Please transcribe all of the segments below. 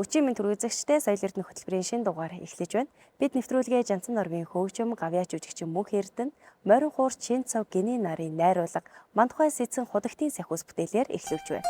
Хөгжийн мэнд түргизэгчтэй соёл эрдэнэ хөтөлбөрийн шинэ дугаар эхлэж байна. Бид нэвтрүүлгээ Жанцан норгийн хөгжим, гавьяач жүжигчин Мөнх Эрдэнэ, Морин хуурч Шинцав гинийн нарын найруулга, Мандухай сэцэн худагтын сахиус бүтээлээр эхлүүлж байна.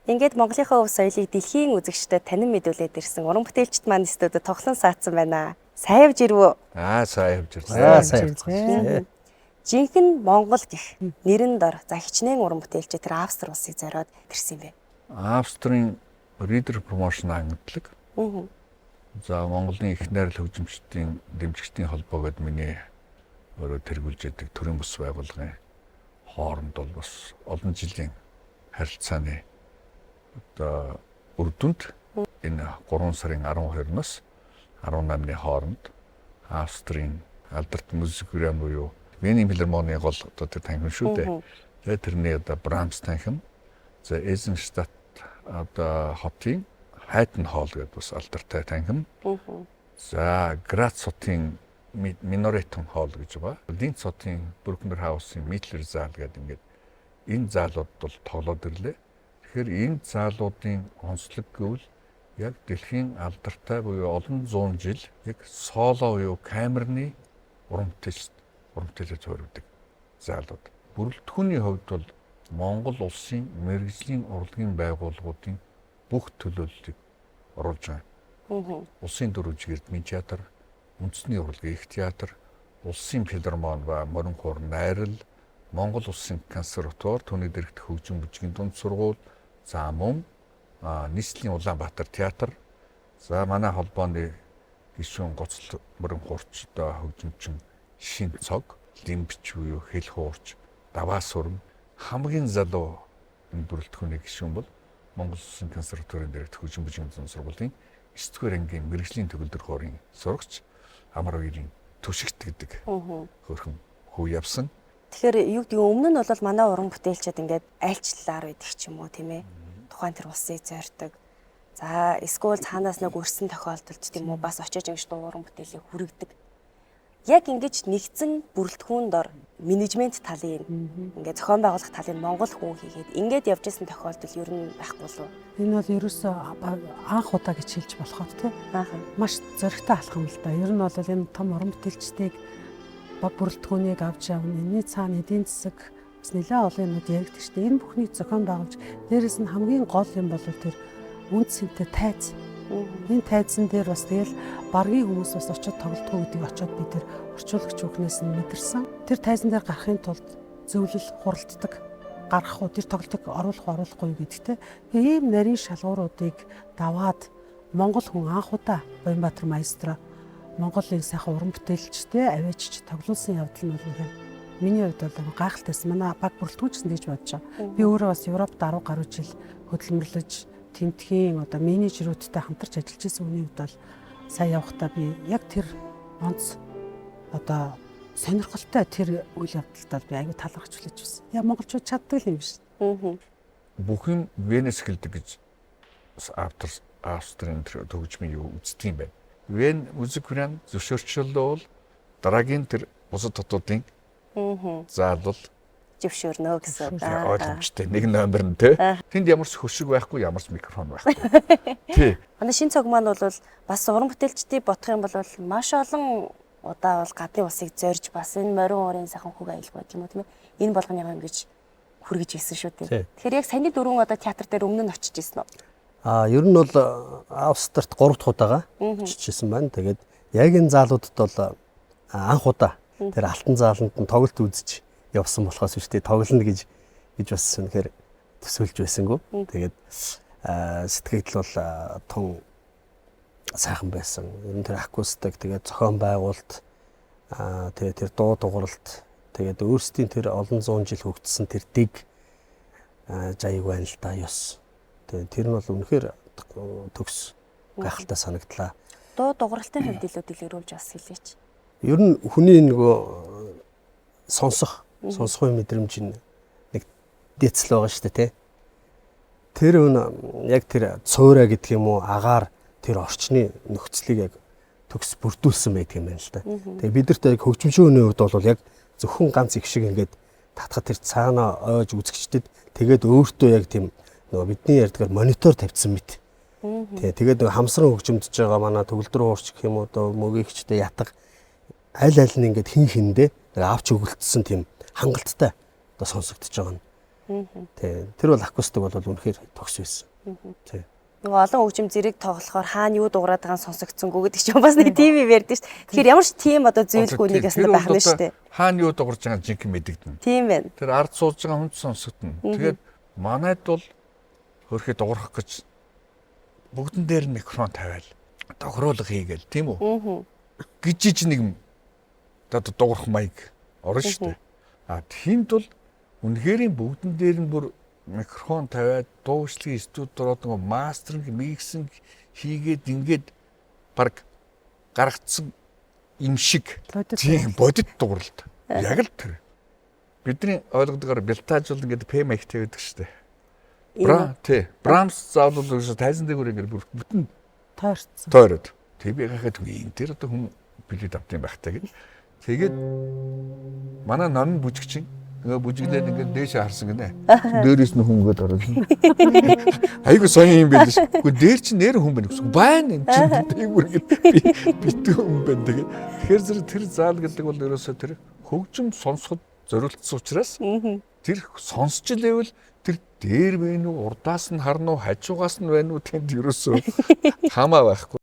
Ингээд Монголынхаа өв соёлыг дэлхийн үзэгчдэд танин мэдүүлээд ирсэн уран бүтээлчд маань студид тоглон саацсан байна. Сайн явж ирвэ? Сайн явж ирсэн. Сайн явж. Жинхэнэ Монгол гэх нэрэн дор за хичнээн уран бүтээлч тэр Австри улсыг зориод ирсэн юм бэ. Австрийн Reader Promotion агентлаг. За Монголын их найрал хөгжимчдийн дэмжигчдийн холбоо гэдэг миний өөрөө тэргүүлж яадаг төрийн бус байгууллагын хооронд бол бас олон жилийн харилцааны одоо үр дүнд энэ 3 сарын 12-наас 18-ны хооронд Австрийн алдарт музикерийн буюу Вений филармоны гол одоо тэр танхим шүү дээ. Тэгээд тэрний одоо Брамс танхим. За Эйзенштадт одоо хотын Хайтен хоол гэдэг бас алдартай танхим. За Грац хотын Миноретон хоол гэж байгаа. Линц хотын Брукнер хаусын Митлер заал гэдэг ингээд энэ заалууд бол тоглоод ирлээ. Тэгэхээр энэ заалуудын онцлог гэвэл яг дэлхийн алдартай буюу олон зуун жил яг соло буюу камерны уран бүтээлээр зориулдаг заалууд. Бүрэлдэхүүний хувьд бол Монгол улсын мэргэжлийн урлагийн байгууллагуудын бүх төлөөллийг оруулж байгаа. Улсын дөрвж эрдмийн театр, үндэсний урлагийн их театр, улсын филармон ба морин хуур найрал, Монгол улсын консерватори, түүний дэргэдэх хөгжим бүжгийн дунд сургууль, за мөн нийслэлийн Улаанбаатар театр, за манай холбооны гишүүн гоцл морин хуурч одоо хөгжимчин Шин цог, лимбч буюу хэл хуурч, даваа сурам хамгийн залуу энэ бүрэлдэхүүний гишүүн бол Монгол Улсын консерваторийн дэргэдэх хөгжим бүжгийн дунд сургуулийн 9-р ангийн мэргэжлийн төгөлдөр хоорын сурагч Амар хоёрын түшигт гэдэг хөрхөн хүү явсан. Тэгэхээр юу гэдэг өмнө нь бол манай уран бүтээлчид ингээд айлчлалаар байдаг ч юм уу тийм ээ. Тухайн тэр улсыг зорьдог. За эсвэл цаанаас нэг өрсөн тохиолдолд тийм үү бас очиж ингэж уран бүтээлийг хүргэдэг. Яг ингэж нэгдсэн бүрэлдэхүүн дор менежмент талын ингээд зохион байгуулах талын Монгол хүн хийгээд ингээд явж исэн тохиолдол ер нь байхгүй болов. Энэ бол ерөөсөө анх удаа гэж хэлж болохоор тийм. Маш зөрөгтэй алхам л да. Ер нь бол энэ том уран бүтээлчдийг баг бүрэлдэхүүнийг авч явна. Энэний цаана эдийн засаг бас нэлээд олон юмуд яригддаг шүү дээ. Энэ бүхний зохион байгуулж дээрэс нь хамгийн гол юм бол тэр үнд сэнтэй тайз. Энэ тайзан дээр бас тэгэл баргийн хүмүүс бас очиод тоглолтгоо гэдгийг очиод бид тэр орчуулагч бүхнээс нь мэдэрсэн. Тэр тайзан дээр гарахын тулд зөвлөл хуралддаг. Гарах уу тэр тоглолтыг оруулахгүй гэдэгтэй. Ийм нарийн шалгууруудыг даваад Монгол хүн анх удаа Баянбаатар маэстро Монголын сайхан уран бүтээлчтэй аваачч тоглуулсан явдал нь бол миний хувьд бол гайхалтайсан. Манай баг бүрэлдэхүүнчсэн гэж бодож байгаа. Би өөрөө бас Европт 10 гаруй жил хөдөлмөрлөж тэмтгийн одоо менежерүүдтэй хамтарч ажиллаж байсан хүний хувьд бол сая явахдаа би яг тэр онц одоо сонирхолтой тэр үйл явдалтай би аюу талархаж хүлээж байсан. Яа монголчууд чаддаг юм биш. Бүх юм Венес хэлдэг гэж Австрийн төгжмийн юу үздэг юм байна. Вен музикерийн зөвшөөрчлөл бол дараагийн тэр бусад хотуудын заалбал зөвшөөрнө гэсэн. Ойлгомжтой. Нэг номер нь тий. Тэнд ямар ч хөшиг байхгүй, ямар ч микрофон байхгүй. Тий. Манай Шин цог маань бол бас уран бүтээлчдийг бодох юм бол маш олон удаа бол гадны улсыг зорж бас энэ морин уурын сайхан хөг аялал байдаг юм уу тийм ээ. Энэ болгоны юм гэж хүргэж ирсэн шүү дээ. Тэгэхээр яг саяны дөрвөн одоо театр дээр өмнө нь очиж ирсэн үү? Ер нь бол Австрт 3 дахь удаага очиж ирсэн байна. Тэгээд яг энэ заалуудад бол анх удаа тэр алтан зааланд нь тоглолт үзэж явсан болохоос биш тий тоглоно гэж бас үнэхээр төсөөлж байсангүй. Тэгээд сэтгэгдэл бол тун сайхан байсан. Ер нь тэр акустик тэгээд зохион байгуулалт тэгээд тэр дуу дугуйлт тэгээд өөрсдийн тэр олон зуун жил хөгжсөн тэр дэг жайг байна л да ёс. Тэгээд тэр нь бол үнэхээр төгс гайхалтай санагдлаа. Дуу дугуйлтын хувьд илүү дэлгэрүүлж бас хэлээч. Ер нь хүний нөгөө сонсохын мэдрэмж нэг дэцэл байгаа шүү дээ тий. Тэр яг тэр цөөрэ гэдэг юм уу агаар тэр орчны нөхцөлийг яг төгс бүрдүүлсэн байдаг юм байна л да. Тэгээ бидэрт яг хөгжимчийн хувьд бол яг зөвхөн ганц их шиг ингээд татхад тэр цаана ойж үзэгчдэд тэгээд өөртөө яг тийм нөгөө бидний ярьдгаар монитор тавьсан мэт. Тэгээд нөгөө хамсран хөгжимдөж байгаа манай төгөлдөр уурч гэх юм уу одоо мөгийгчтэй ятга аль аль нь ингээд хин хиндэ авч өгөлдсөн тийм хангалттай одоо сонсогдож байгаа нь. Тий. Тэр бол акустик бол үнэхээр тогс байсан. Тий. Нөгөө олон хөгжим зэрэг тоглохоор хаана юу дуурайд байгаа нь сонсогдсонгүй гэдэг чинь бас нэг тийм юм ярьдэн шүү дээ. Тэгэхээр ямар ч тийм одоо зүйлгүй нэг ясна байх нь шүү дээ. Хаана юу дуурж байгаа жинхэнэ мэдэгдэнэ. Тийм байна. Тэр ард суулж байгаа хүнд сонсогдно. Тэгээд манайд бол хөрхөд дуурах гэж бүгдэн дээр микрофон тавиал тохируулга хийгээл тийм үү? Гжиж нэг одоо дуурах майк орно шүү дээ. Тэнд бол үнэхэрийн бүгдэн дээр нь бүр микрофон тавиад дуучлалын студид ороод нөгөө мастеринг, миксинг хийгээд ингээд баг гаргацсан юм шиг тийм бодит дууралт. Яг л тэр. Бидний ойлгодгоор бэлтаажуул ингээд П маягтай байдаг шүү дээ. Брамс заавал л тайзан дээр ингээд бүтэн тойроод. Тэг би гахад энэ тэр одоо хүн билет автын байхтай гэж. Тэгээд манай нон бүжигчин нөгөө бүжиглээд ингээд дээшээ харсан гинэ. Дээрээс нь хүн ингээд ороод. Айгу соён юм байл ш. Гэхдээ дээр чинь нэр хүн байна гэсэн. Байна энэ чинь тиймэр ингээд битүү хүн байна тэгээд. Тэгэхээр тэр заал гэдэг бол ерөөсөө тэр хөгжим сонсоход зориулсан учраас тэр сонсч лээвэл тэр дээр байна уу, урдаас нь харна уу, хажуугаас нь байна уу тэнд ерөөсөө хамаа байхгүй.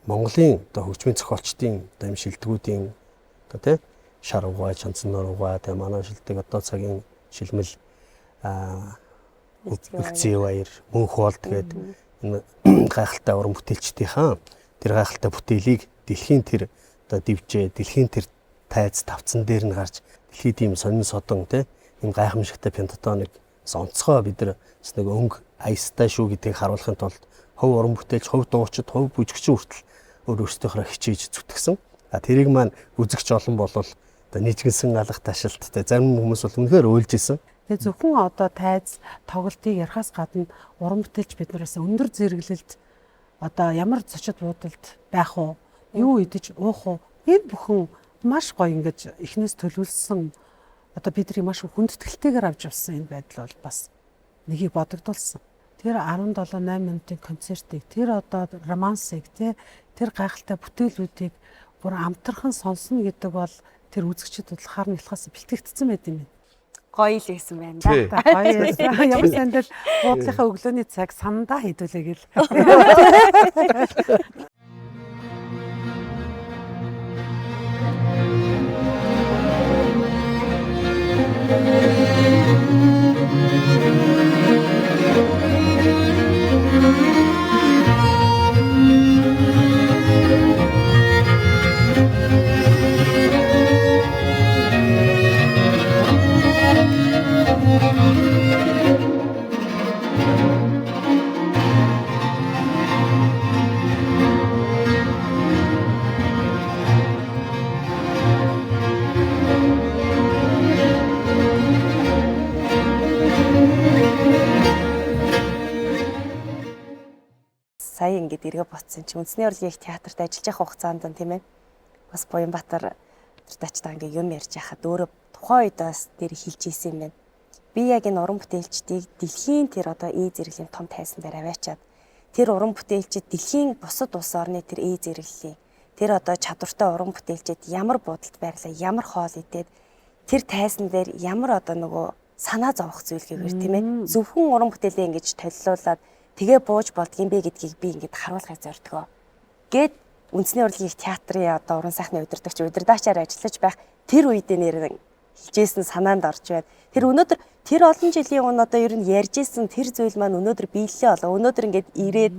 Монголын одоо хөгжмийн зохиолчдын одоо юм шилдэгүүдийн одоо тий шар угаа, чанцан нор угаа тий манай шилдэг одоо цагийн шилмэл үлцээ баяр, мөнх бол тэгээд энэ гайхалтай уран бүтээлчдийнхаа тэр гайхалтай бүтээлийг дэлхийн тэр одоо дивжээ, дэлхийн тэр тайз тавцан дээр нь гарч дэлхийд ийм сонин содон тий ийм гайхамшигтай пентатоник онцгой бид нар нэг өнгө аястай шүү гэдгийг харуулахын тулд хөв уран бүтээлч, хөв дуучид, хөв бүжигчин хүртэл өөрсдийнхөө хичээж зүтгэсэн. Тэрийг маань үзэгч олон болвол одоо нийцгэнсэн алах ташаалттай зарим хүмүүс бол үнэхээр уйлж исэн. Тэгээ зөвхөн одоо тайз тоглолтыг ярихаас гадна уран бүтээлч биднээс өндөр зэрэглэлд одоо ямар зочид буудалд байх уу, юу идэж уух уу, энэ бүхэн маш гоё ингэж эхнээс төлөвлөсөн одоо бидний маш хүндэтгэлтэйгээр авч явсан энэ байдал бол бас нэгийг бодогдуулсан. Тэр 17-8 минутын концертыг, тэр одоо романсыг, тэр гайхалтай бүтээлүүдийг бүр амтархан сонсно гэдэг бол тэр үзэгчид бодлохоор нь ялхаас бэлтгэгдсэн байт юм байна. Гоё л байсан байна да. Гоё байсан. Ямар сандал буудлынхаа өглөөний цаг сандаа хийдүүлээ гэл. Сая ингээд эргээ ботсон чи үндэсний урлагийн их театрт ажиллаж явах хугацаанд нь тийм ээ. Бас Буянбаатар тэр тачтаа ингээд юм ярьж яхад өөрөө тухайн үед бас тэр хэлж ийсэн юм байна. Би яг энэ уран бүтээлчдийг дэлхийн тэр одоо зэрэглэлийн том тайзан дээр аваачаад тэр уран бүтээлчид дэлхийн бусад улс орны тэр зэрэглэлийн тэр одоо чадвартай уран бүтээлчид ямар буудалд байрлаа, ямар хоол идээд тэр тайзан дээр ямар одоо нөгөө санаа зовох зүйл гэхээр тийм ээ. Зөвхөн уран бүтээлээ ингэж толилуулаад тэгээ бууж болдгийм бэ гэдгийг би ингэж харуулахыг зордгоо. Гэт үндэсний урлагийн их театрын одоо уран сайхны удирдагч удирдаачаар ажиллаж байх тэр үедээ нэр хилжсэн санаанд орж байна. Тэр өнөөдөр тэр олон жилийн өмнө одоо ер нь ярьжсэн тэр зүйл маань өнөөдөр биелэлээ болоо. Өнөөдөр ингэж ирээд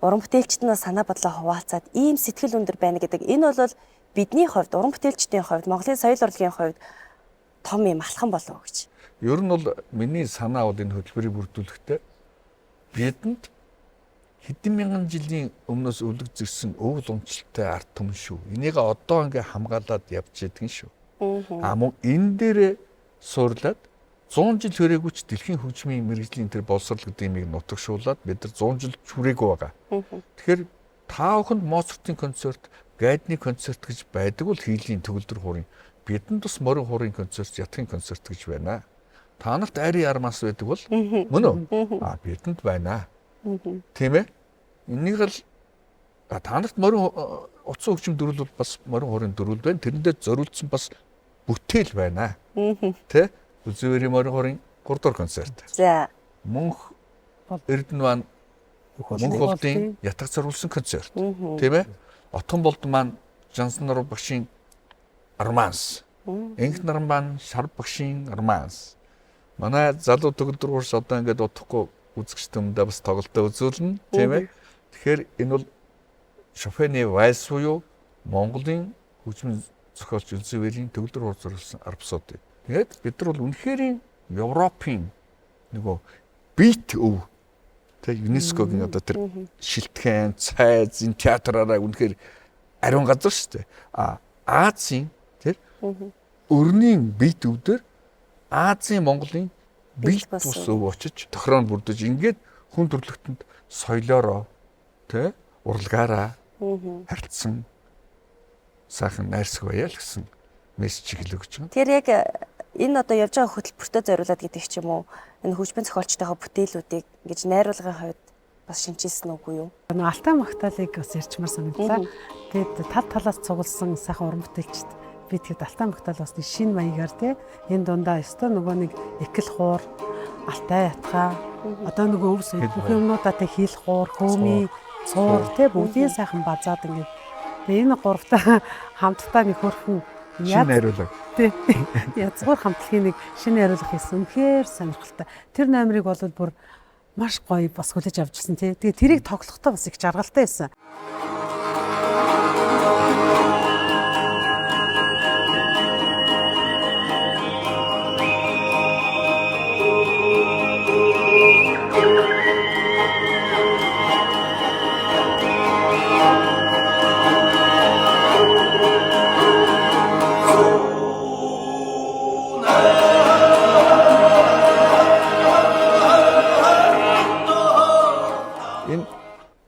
уран бүтээлчднээ санаа бодлоо хуваалцаад ийм сэтгэл өндөр байна гэдэг. Энэ бол бидний хувьд уран бүтээлчдийн хувьд Монголын соёл урлагийн хувьд том юм алхам болов гэж. Ер нь бол миний санаа бол энэ хөтөлбөрийг бүрдүүлэхдээ бидэнд хэдэн мянган жилийн өмнөөс өвлөгдсөн өвөл унцалтай арт түмэн шүү. Энийг одоо ингээ хамгаалаад явж ядгэн шүү. Мөн энэ дээрээ суурлаад 100 жил хүрээгүй ч дэлхийн хөгжмийн мэрэгжлийн тэр боловсрол гэдэг юмыг нутагшуулаад бид нар 100 жил хүрээгүй байгаа. Тэгэхээр та бүхэнд Моцартын концерт, Гайдны концерт гэж байдаг бол хийлийн төгөлдөр хуурын бидэнд бас морин хуурын концерт, ятгын концерт гэж байна. Та нарт ари армаас байдаг бол мөн үү? Бидэнд байна. Тийм ээ? Энийг л та нарт морин утсан хөгжим дөрвөл бол бас морин хуурын дөрвөл байна. Тэрэндээ зориулсан бас бүтээл байна. Тэ? Үзүүрийн морин хуурын 3 дугаар концерт. За. Мөнх Эрдэнэ маань Мөнх болдын ятгах зориулсан концерт. Тийм ээ? Отхон болд маань Жансан нар багшийн Арманс. Энх нар маань Шар багшийн Арманс. Манай залуу төгөлдөр уурс одоо ингээд удахгүй үзэгчтэй юмдаа бас тоглолтоо үзүүлнэ, тийм ээ. Тэгэхээр энэ бол Шопены вальс буюу Монголын хөгжмийн зохиолч Элизабетийн төгөлдөр уурс зориулсан арбсууд. Тэгээд бид нар бол үнэхээр Европын нөгөө бит өв тэг ЮНЕСКОгийн одоо тэр шилтгэн, цайз, энэ театраараа үнэхээр ариун газар шүү дээ. Азийн тэр өрнийн бит өвдөр Азийн Монголын бит бус өв очиж тохироонд бүрдэж ингээд хүн төрлөختөнд соёлоороо тэ урлагаараа харилцсан сайхан найрсаг байя л гэсэн мессежийг хэлж байгаа. Тэр яг энэ одоо явж байгаа хөтөлбөртөө зориулаад гэдэг ч юм уу энэ хөгжмийн зохиолчтойгоо бүтээлүүдийг ингэж найруулгын хувьд бас шинжилсэн үгүй юу? Алтай магтаалыг бас ярьчмаар санагдлаа. Тэгээд тал талаас цугласан сайхан уран бүтээлчд би тэгэд алтай магтаал бас шинэ маягаар тий энэ дундаа өстой нөгөө нэг экэл хуур, алтай ятгаа одоо нөгөө өвс бүх юмнуудаатай хийл хуур, хөөмий, цуур тий бүгдийн сайхан базаад ингээд тэгээ энэ гуравтаа хамтдаа нэг хөрхөн шинэ найруулга. Тий. Язгуур хамтлагийн нэг шинэ найруулга хийсэн. Үнэхээр сонирхолтой. Тэр номерыг бол бүр маш гоё бас хүлээж авчихсан тий. Тэгээ тэрийг тоглохдоо бас их жаргалтай байсан.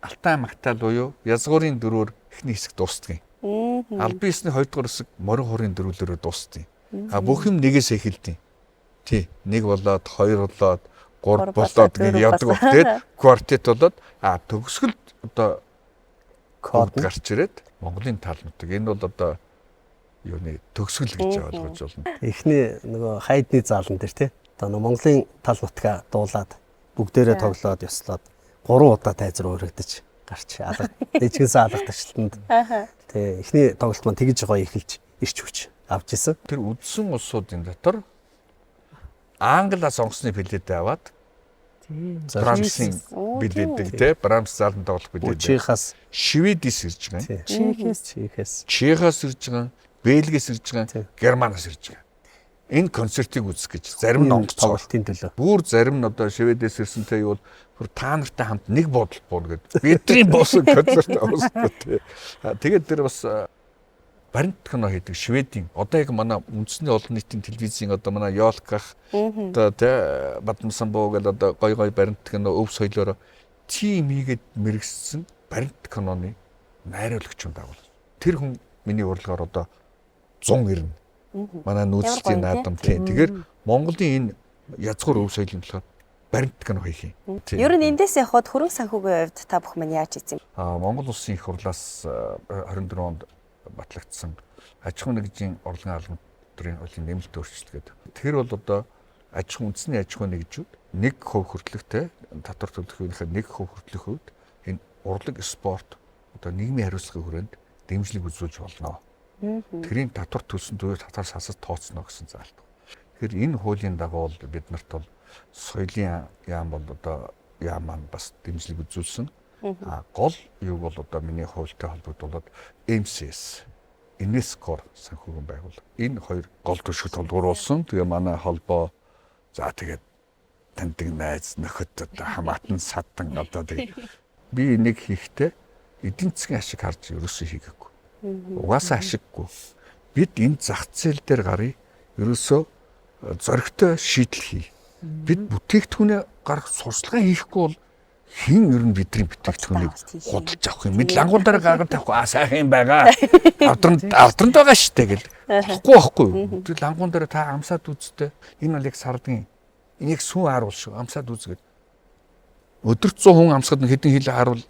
Алтай магтаал буюу язгуурын дөрвөөр эхний хэсэг дуустдаг. Албан ёсны 2 дугаар хэсэг морин хуурын дөрвөлөөрөө дуустдаг. Бүх юм нэгээс эхэлдэг. Тий, 1 болоод 2 болоод 3 болоод гэж явдаг баг тийм квартет болоод төгсгөл одоо код гарч ирээд Монголын тал нутаг. Энэ бол одоо юуны төгсгөл гэж ойлгож байна. Эхний нөгөө хайдны заалан дээр тий. Одоо Монголын тал нутгаа дуулаад бүгдээрээ тоглоод ёслоод 3 удаа тайзруу өргөдөж гарч дэжгэнсэн алга ташлтанд. Тэгээ эхний тоглолт маань тэгж гоё эхэлж ирч хүч авч исэн. Тэр үдсэн улсуудын дотор Англиа сонгосны билетээ аваад Брамсын билетийг те Брамс заалан тоглох билетээ. Чихаас Шведээс ирж байгаа. Чихээс ирж байгаа, Бельгиэс ирж байгаа, Германаас ирж байгаа. Энэ концертыг үзэх гэж зарим нь онгоц тоглолтын төлөө. Бүр зарим нь одоо Шведээс ирсэнтэй юу бүр та нартай хамт нэг бодол бууна гэдэг. Бидний боссон концерт авсан тий. Тэгээд тэр бас баримт кино хийдэг Шведийн одоо яг манай үндэсний олон нийтийн телевизийн одоо манай Ёлках одоо тий Бадамсанбуу гэдэг одоо гой баримт кино өв соёлоор тим хийгээд мэрэгссэн баримт киноны найруулагч юм дагуул. Тэр хүн миний урилгаар одоо 190. Манай нүүцлийн наадам тий. Тэгэхээр Монголын энэ язгуур өв соёлын болохоор баримт кино хийх юм. Ер нь эндээс явхад хөрөнгө санхүүгийн хувьд та бүхэн маань яаж хийсэн юм? Монгол улсын их хурлаас 24 онд батлагдсан аж ахуйн нэгжийн орлогын албан тушаалын хуулийн нэмэлт өөрчлөлт гэдэг. Тэр бол одоо аж ахуйн үндэсний аж ахуйн нэгжүүд 1% хүртэлхтэй татвар төлөхөөнийхөө 1% хүртэлх үед энэ урлаг спорт одоо нийгмийн хариуцлагын хүрээнд дэмжлэг үзүүлж болно. Тэрийн татвар төлсөн төвөөр татвар сасаж тооцно гэсэн заалт. Тэгэхээр энэ хуулийн дагуу бид нарт бол соёлын яам бол одоо яам маань бас дэмжлэг үзүүлсэн. Гол юу бол одоо миний хуультай холбогдуулаад MCS UNESCO санхүүгийн байгууллага. Энэ хоёр гол түвшигт холбооруулсан. Тэгээ манай холбоо за тэгээд таньдаг найз нөхөд одоо хамаатан садан одоо тэгээд би нэг хийхдээ эдийн засгийн ашиг харж ерөөсөө хийгээгүй. Угаасаа ашиггүй. Бид энэ зах зээл дээр гарыг ерөөсөө зоригтой шийдэл хий. Бид бүтээгдэхүүнээ гарах сурталчилгаа хийхгүй бол хин ер нь бидний бүтээгдэхүүнийг худалдаж авах юм. Бид лангуун дээр гаргаж тавихгүй сайхан юм байгаа. Авдранд байгаа штэ гэл. Болохгүй байхгүй юу? Тэр лангуун дээр та амсаад үзтээ. Энэ бол яг сардын. Энийг сүүн харуул шүү. Амсаад үзгээд. Өдөрт 100 хүн амсгаад хэдэн хил харуул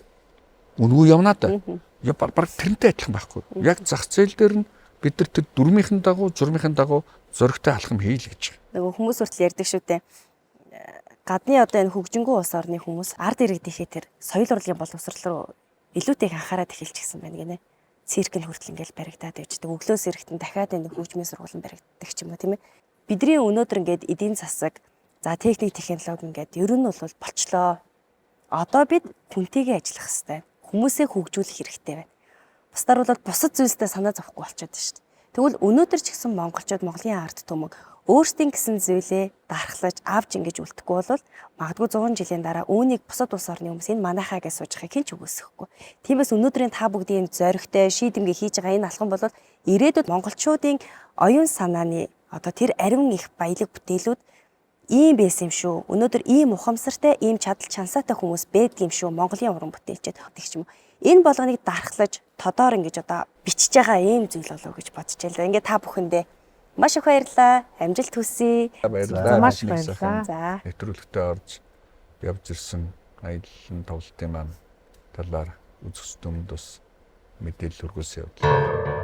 үнгүй явнаа да. Яг баг тэрнтэй адилхан байхгүй. Яг зах зээл дээр нь бид нар тэр дүрмийнхэн дагуу, журмынхэн дагуу зоригтой алхам хийл гэж. Нөгөө хүмүүс хүртэл ярьдаг шүү дээ. Гадны одоо энэ хөгжингүү улс орны хүмүүс ард иргэдийнхээ тэр соёл урлагийн боловсрол руу илүүтэй их анхаарал эхэлчихсэн байна гинэ. Цирк нь хүртэл ингээл баригдаад байждаг. Өглөөс эрэхтэн дахиад энэ хөгжмийн сургууль баригддаг ч юм уу тийм ээ. Бидний өнөөдөр ингээд эдийн засаг, за техник технологи ингээд ер нь бол болчлоо. Одоо бид хүнтэйгээ ажиллах хэрэгтэй. Хүмүүсээ хөгжүүлэх хэрэгтэй байна. Бусдаар бол бусад зүйлстэй санаа зовхгүй болчиход шүү дээ. Тэгвэл өнөөдөр ч гэсэн монголчууд Монголын ард түмэг өөрсдийн гэсэн зүйлээ дархлаж авч ингэж үлдэхгүй бол магадгүй 100 жилийн дараа үүнийг бусад улс орны хүмүүс энэ манайхаа гэж суужихыг хэн ч үгүйсэхгүй. Тиймээс өнөөдрийн та бүгдийн зоригтой шийдэмгий хийж байгаа энэ алхам бол ирээдүйд монголчуудын оюун санааны одоо тэр ариун их баялаг бүтээлүүд ийм байсан юм шүү. Өнөөдөр ийм ухамсартай, ийм чадал чансаатай хүмүүс байдаг юм шүү. Монголын уран бүтээлчд гэх юм. Энэ болгоныг дархлаж тодоор ингэж одоо бичиж байгаа ийм зүйл болов гэж бодчихлаа. Ингээ та бүхэндээ маш их баярлалаа. Амжилт хүсье. Баярлалаа. Маш баярлалаа. За. Нэвтрүүлэгтээ орж явж ирсэн аялал тоглолтын маань талаар үзэгч дүмд бас мэдээлэл хүргүүлсэн явдлаа.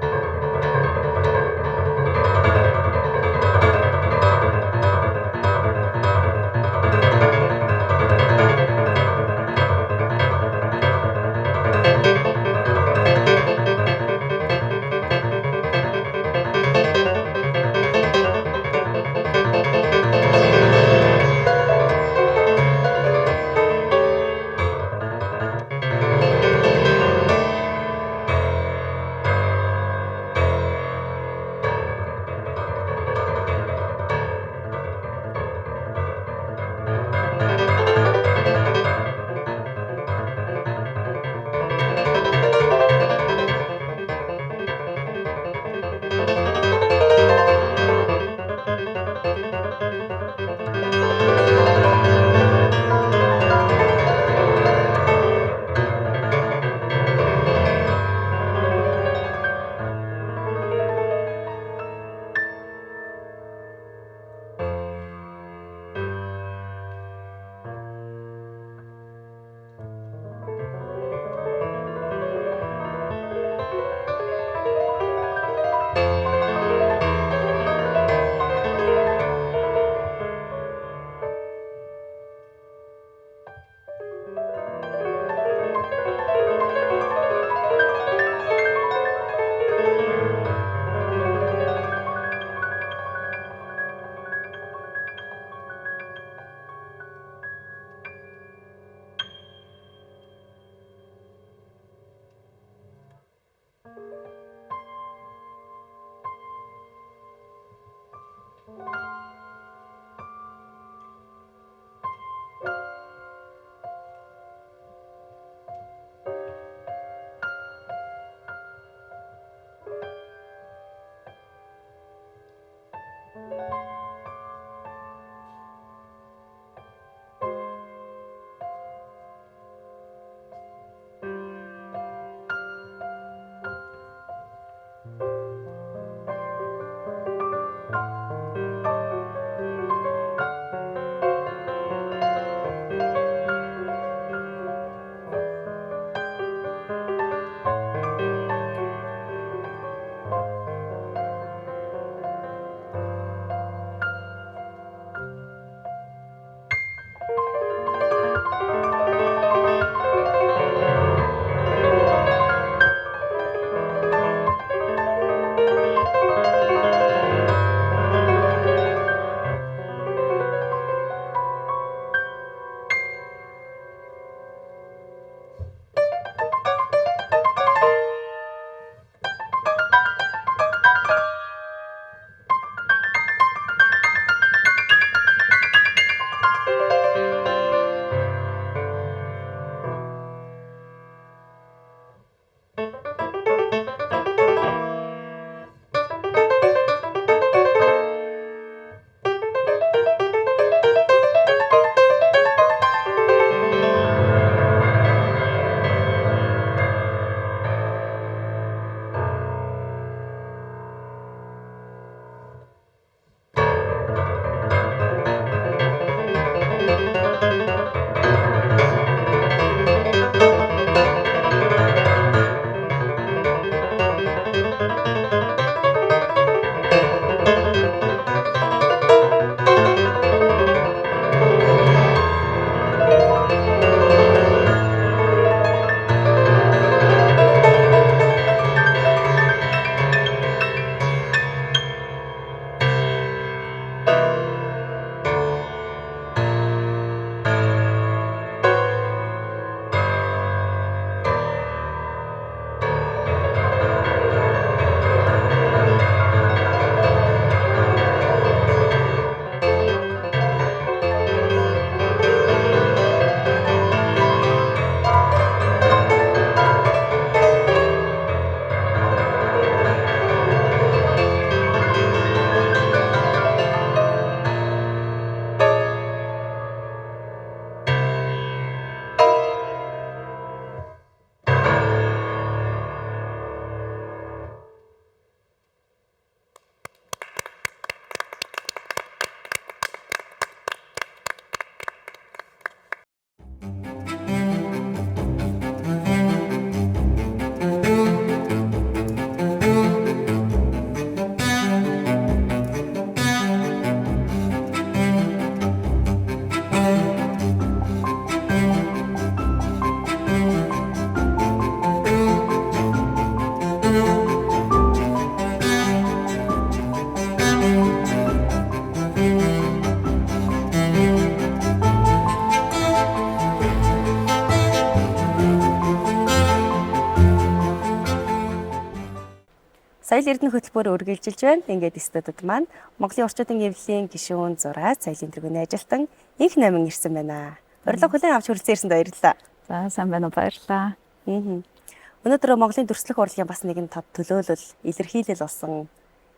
Соёл Эрдэнэ хөтөлбөр үргэлжилж байна. Ингээд студид маань Монголын орчуудын эвлэлийн гишүүн зураг соёлын тэргүүний ажилтан Инх Намин ирсэн байна. Урилга хүлээн авч хүрэлцэн баярлалаа. За сайн байна уу, баярлалаа. Өнөөдөр Монголын дүрслэх урлагийн бас нэгэн тод төлөөлөл, илэрхийлэл болсон